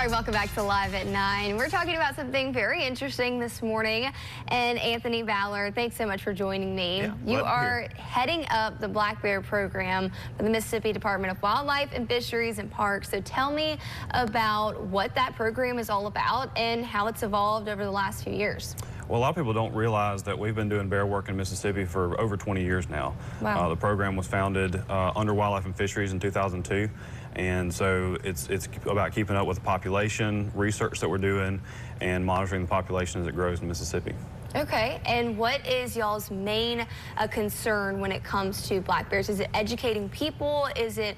All right, welcome back to Live at 9. We're talking about something very interesting this morning. And Anthony Ballard, thanks so much for joining me. Yeah, you are heading up the black bear program for the Mississippi Department of Wildlife and Fisheries and Parks. So tell me about what that program is all about and how it's evolved over the last few years. Well, a lot of people don't realize that we've been doing bear work in Mississippi for over 20 years now. Wow. The program was founded under Wildlife and Fisheries in 2002, and so it's about keeping up with the population, research that we're doing, and monitoring the population as it grows in Mississippi. Okay, and what is y'all's main concern when it comes to black bears? Is it educating people? Is it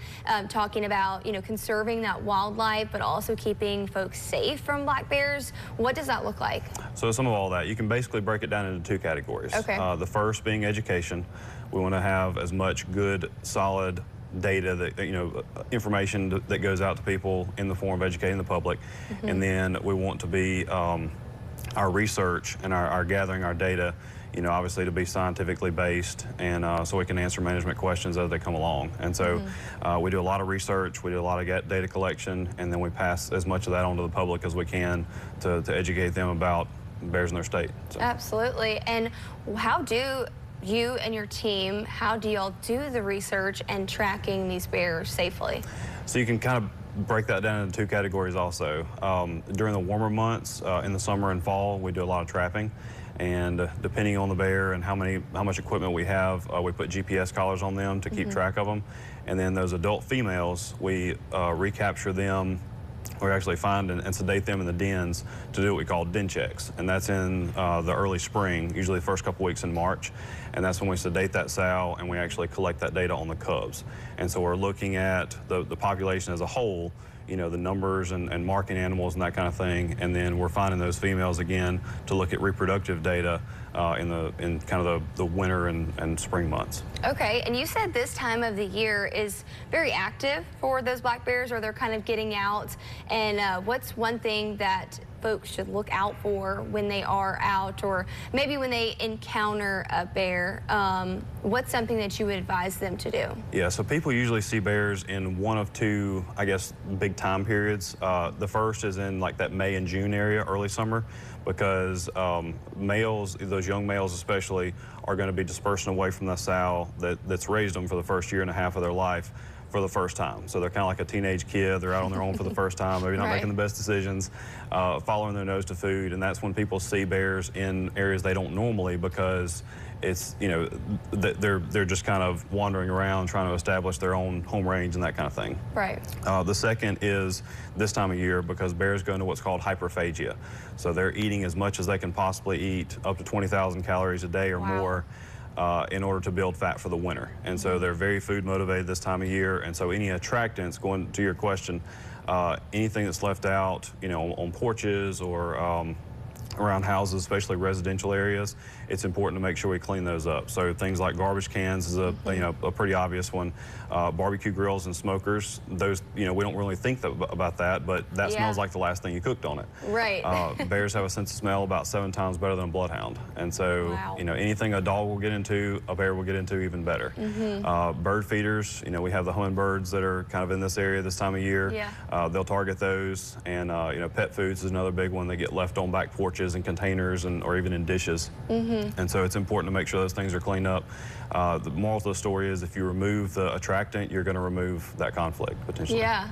talking about, conserving that wildlife, but also keeping folks safe from black bears? What does that look like? So some of all that, you can basically break it down into two categories. Okay. The first being education. We want to have as much good, solid data that, information that goes out to people in the form of educating the public. Mm-hmm. And then we want to be our research and our gathering our data, obviously to be scientifically based, and so we can answer management questions as they come along. And so we do a lot of research, we do a lot of data collection, and then we pass as much of that on to the public as we can to educate them about bears in their state. So. Absolutely. And how do you and your team, how do y'all do the research and tracking these bears safely? So you can kind of break that down into two categories also. During the warmer months, in the summer and fall, we do a lot of trapping. And depending on the bear and how much equipment we have, we put GPS collars on them to keep track of them. And then those adult females, we recapture them. We actually find and sedate them in the dens to do what we call den checks. And that's in the early spring, usually the first couple weeks in March. And that's when we sedate that sow and we actually collect that data on the cubs. And so we're looking at the population as a whole, the numbers and marking animals and that kind of thing. And then we're finding those females again to look at reproductive data in kind of the winter and spring months. Okay, and you said this time of the year is very active for those black bears, or they're kind of getting out. And what's one thing that folks should look out for when they are out, or maybe when they encounter a bear? What's something that you would advise them to do? Yeah, so people usually see bears in one of two, I guess, big time periods. The first is in like that May and June area, early summer, because males, those young males especially, are going to be dispersing away from the sow that's raised them for the first year and a half of their life for the first time. So they're kind of like a teenage kid. They're out on their own for the first time. Maybe not making the best decisions, following their nose to food. And that's when people see bears in areas they don't normally, because it's, they're just kind of wandering around trying to establish their own home range and that kind of thing. Right. The second is this time of year, because bears go into what's called hyperphagia. So they're eating as much as they can possibly eat, up to 20,000 calories a day or more, in order to build fat for the winter. And so they're very food motivated this time of year. And so any attractants, going to your question, anything that's left out, on porches or around houses, especially residential areas, it's important to make sure we clean those up. So things like garbage cans is a pretty obvious one. Barbecue grills and smokers, those, we don't really think about that, but that smells like the last thing you cooked on it. Right. Bears have a sense of smell about 7 times better than a bloodhound. And so, anything a dog will get into, a bear will get into even better. Bird feeders, we have the hummingbirds that are kind of in this area this time of year. They'll target those. And, pet foods is another big one. They get left on back porches and containers or even in dishes. And so it's important to make sure those things are cleaned up. The moral of the story is if you remove the attractant, you're going to remove that conflict potentially. Yeah.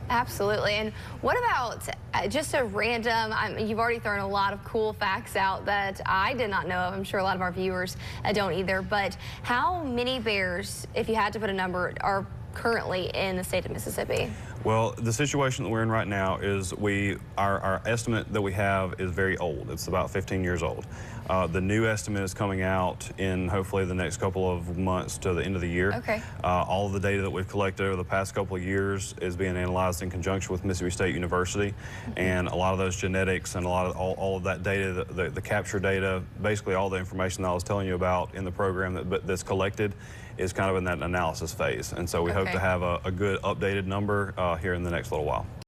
Absolutely. And what about just a random, you've already thrown a lot of cool facts out that I did not know of. I'm sure a lot of our viewers don't either. But how many bears, if you had to put a number, are currently in the state of Mississippi? Well, the situation that we're in right now is our estimate that we have is very old. It's about 15 years old. The new estimate is coming out in hopefully the next couple of months to the end of the year. Okay. All of the data that we've collected over the past couple of years is being analyzed in conjunction with Mississippi State University. And a lot of those genetics and a lot of all of that data, the capture data, basically all the information that I was telling you about in the program that's collected is kind of in that analysis phase. And so we hope to have a good updated number here in the next little while.